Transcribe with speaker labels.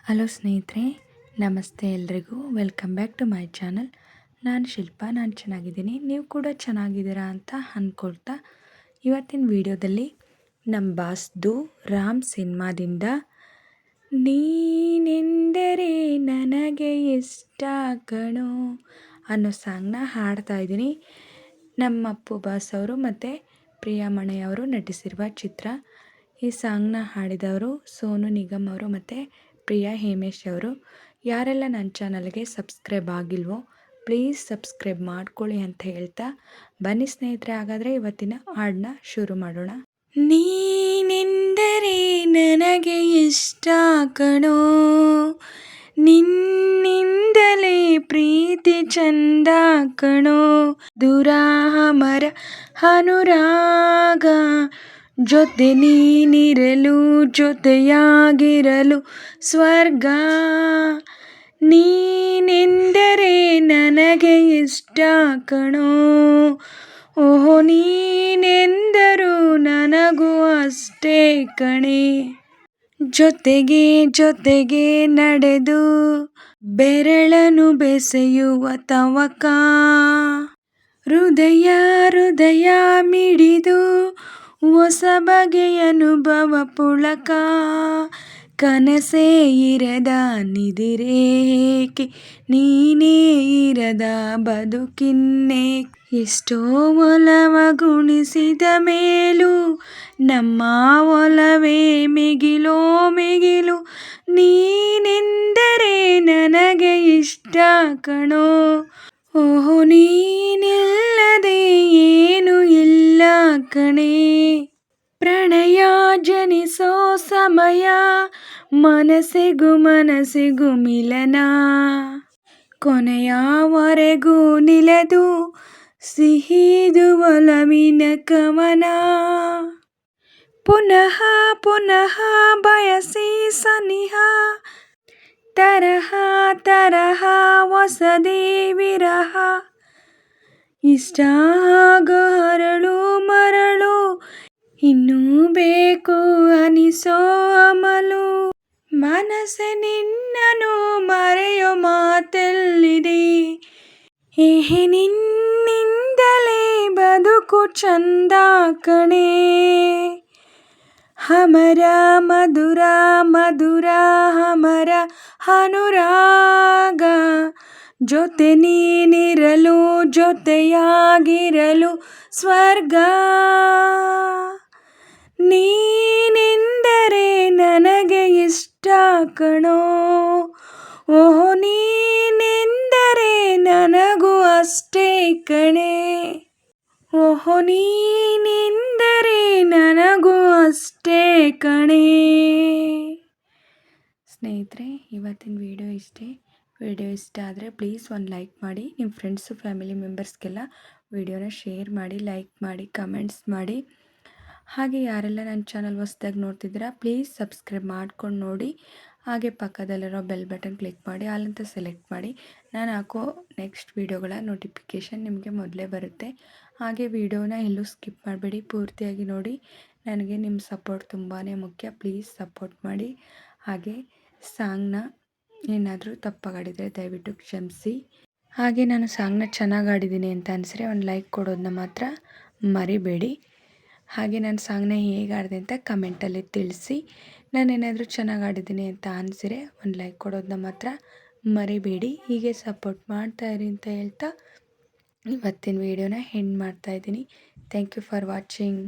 Speaker 1: Hello ಸ್ನೇಹಿತರೆ, ನಮಸ್ತೆ ಎಲ್ರಿಗೂ. Welcome back to my channel. ನಾನು ಶಿಲ್ಪಾ. ನಾನು ಚೆನ್ನಾಗಿದ್ದೀನಿ, ನೀವು ಕೂಡ ಚೆನ್ನಾಗಿದ್ದೀರಾ ಅಂತ ಅಂದ್ಕೊಳ್ತಾ ಇವತ್ತಿನ ವಿಡಿಯೋದಲ್ಲಿ ನಮ್ಮ ಬಾಸ್ದು ರಾಮ್ ಸಿನಿಮಾದಿಂದ ನೀನೆಂದರೆ ನನಗೆ ಇಷ್ಟ ಕಣೋ ಅನ್ನೋ ಸಾಂಗ್ನ ಹಾಡ್ತಾ ಇದ್ದೀನಿ. ನಮ್ಮ ಅಪ್ಪು ಬಾಸ್ ಅವರು ಮತ್ತು ಪ್ರಿಯಾಮಣಿ ಅವರು ನಟಿಸಿರುವ ಚಿತ್ರ. ಈ ಸಾಂಗ್ನ ಹಾಡಿದವರು ಸೋನು ನಿಗಮ್ ಅವರು ಮತ್ತು ಪ್ರಿಯಾ ಹೇಮೇಶ್ ಅವರು. ಯಾರೆಲ್ಲ ನನ್ನ ಚಾನಲ್ಗೆ ಸಬ್ಸ್ಕ್ರೈಬ್ ಆಗಿಲ್ವೋ ಪ್ಲೀಸ್ ಸಬ್ಸ್ಕ್ರೈಬ್ ಮಾಡ್ಕೊಳ್ಳಿ ಅಂತ ಹೇಳ್ತಾ ಬನ್ನಿ ಸ್ನೇಹಿತರೆ, ಹಾಗಾದರೆ ಇವತ್ತಿನ ಹಾಡನ್ನ ಶುರು ಮಾಡೋಣ. ನೀನೆಂದರೆ ನನಗೆ ಇಷ್ಟ ಕಣೋ, ನಿನ್ನಿಂದಲೇ ಪ್ರೀತಿ ಚಂದ ಕಣೋ, ದುರಾಮರ ಅನುರಾಗ, ಜೊತೆ ನೀನಿರಲು ಜೊತೆಯಾಗಿರಲು ಸ್ವರ್ಗ, ನೀನೆಂದರೆ ನನಗೆ ಇಷ್ಟ ಕಣೋ, ಓಹೋ ನೀನೆಂದರೂ ನನಗೂ ಅಷ್ಟೇ ಕಣೆ, ಜೊತೆಗೆ ಜೊತೆಗೆ ನಡೆದು ಬೆರಳನು ಬೆಸೆಯುವ ತವಕ, ಹೃದಯ ಹೃದಯ ಮಿಡಿದು ಹೊಸ ಬಗೆಯ ಅನುಭವ ಪುಳಕ, ಕನಸೇ ಇರದ ನಿದಿರೇಕೆ, ನೀನೇ ಇರದ ಬದುಕಿನ್ನೇ, ಎಷ್ಟೋ ಒಲವ ಗುಣಿಸಿದ ಮೇಲೂ ನಮ್ಮ ಒಲವೇ ಮಿಗಿಲೋ ಮಿಗಿಲು, ನೀನೆಂದರೆ ನನಗೆ ಇಷ್ಟ ಕಣೋ, ಓಹೋ ನೀನಿಲ್ಲದೆ ಏನು ಇಲ್ಲ ಕಣೆ, ಪ್ರಣಯ ಜನಿಸೋ ಸಮಯ ಮನಸ್ಸಿಗೂ ಮಿಲನ, ಕೊನೆಯವರೆಗೂ ನಿಲೆದು ಸಿಹಿದು ಒಲವಿನ ಕವನ, ಪುನಃ ಪುನಃ ಬಯಸಿ ಸನಿಹ, ತರಹ ತರಹ ಹೊಸದೇ ವಿರಹ, ಇಷ್ಟ ಆಗೋ ಹರಳು ಮರಳು, ಇನ್ನೂ ಬೇಕು ಅನಿಸೋ ಅಮಲು, ಮನಸ್ಸೆ ನಿನ್ನನು ಮರೆಯೋ ಮಾತೆಲ್ಲಿದೆ, ಏಹೆ ನಿನ್ನಿಂದಲೇ ಬದುಕು ಚಂದ ಕಣೆ, ಅಮರ ಮಧುರ ಮಧುರ ಅಮರ ಅನುರಾಗ, ಜೊತೆ ನೀನಿರಲು ಜೊತೆಯಾಗಿರಲು ಸ್ವರ್ಗ, ನೀನೆಂದರೆ ನನಗೆ ಇಷ್ಟ ಕಣೋ, ಓಹೋ ನೀನೆಂದರೆ ನನಗೂ ಅಷ್ಟೇ ಕಣೆ, ಓಹೋ ನೀನೆಂದರೆ ನನಗೂ ಅಷ್ಟೇ ಕಣೆ. ಸ್ನೇಹಿತರೆ, ಇವತ್ತಿನ ವಿಡಿಯೋ ಇಷ್ಟೇ. ವಿಡಿಯೋ ಇಷ್ಟ ಆದರೆ ಪ್ಲೀಸ್ ಒಂದು ಲೈಕ್ ಮಾಡಿ, ನಿಮ್ಮ ಫ್ರೆಂಡ್ಸು ಫ್ಯಾಮಿಲಿ ಮೆಂಬರ್ಸ್ಗೆಲ್ಲ ವಿಡಿಯೋನ ಶೇರ್ ಮಾಡಿ, ಲೈಕ್ ಮಾಡಿ, ಕಮೆಂಟ್ಸ್ ಮಾಡಿ. ಹಾಗೆ ಯಾರೆಲ್ಲ ನನ್ನ ಚಾನಲ್ ಹೊಸ್ದಾಗಿ ನೋಡ್ತಿದ್ದೀರಾ ಪ್ಲೀಸ್ ಸಬ್ಸ್ಕ್ರೈಬ್ ಮಾಡ್ಕೊಂಡು ನೋಡಿ. ಹಾಗೆ ಪಕ್ಕದಲ್ಲಿರೋ ಬೆಲ್ ಬಟನ್ ಕ್ಲಿಕ್ ಮಾಡಿ ಅಲ್ಲಂತ ಸೆಲೆಕ್ಟ್ ಮಾಡಿ. ನಾನು ಹಾಕೋ ನೆಕ್ಸ್ಟ್ ವೀಡಿಯೋಗಳ ನೋಟಿಫಿಕೇಷನ್ ನಿಮಗೆ ಮೊದಲೇ ಬರುತ್ತೆ. ಹಾಗೆ ವಿಡಿಯೋನ ಎಲ್ಲೂ ಸ್ಕಿಪ್ ಮಾಡಬೇಡಿ, ಪೂರ್ತಿಯಾಗಿ ನೋಡಿ. ನನಗೆ ನಿಮ್ಮ ಸಪೋರ್ಟ್ ತುಂಬಾ ಮುಖ್ಯ. ಪ್ಲೀಸ್ ಸಪೋರ್ಟ್ ಮಾಡಿ. ಹಾಗೆ ಸಾಂಗ್ನ ಏನಾದರೂ ತಪ್ಪಾಗಾಡಿದರೆ ದಯವಿಟ್ಟು ಕ್ಷಮಿಸಿ. ಹಾಗೆ ನಾನು ಸಾಂಗ್ನ ಚೆನ್ನಾಗಿ ಆಡಿದ್ದೀನಿ ಅಂತ ಅನಿಸಿದ್ರೆ ಒಂದು ಲೈಕ್ ಕೊಡೋದನ್ನ ಮಾತ್ರ ಮರಿಬೇಡಿ. ಹಾಗೆ ನಾನು ಸಾಂಗ್ನ ಹೇಗೆ ಆಡಿದೆ ಅಂತ ಕಮೆಂಟಲ್ಲಿ ತಿಳಿಸಿ. ನಾನೇನಾದರೂ ಚೆನ್ನಾಗಿ ಆಡಿದ್ದೀನಿ ಅಂತ ಅನಿಸಿದ್ರೆ ಒಂದು ಲೈಕ್ ಕೊಡೋದನ್ನ ಮಾತ್ರ ಮರಿಬೇಡಿ. ಹೀಗೆ ಸಪೋರ್ಟ್ ಮಾಡ್ತಾಯಿರಿ ಅಂತ ಹೇಳ್ತಾ ಇವತ್ತಿನ ವೀಡಿಯೋನ ಎಂಡ್ ಮಾಡ್ತಾಯಿದ್ದೀನಿ. Thank you for watching.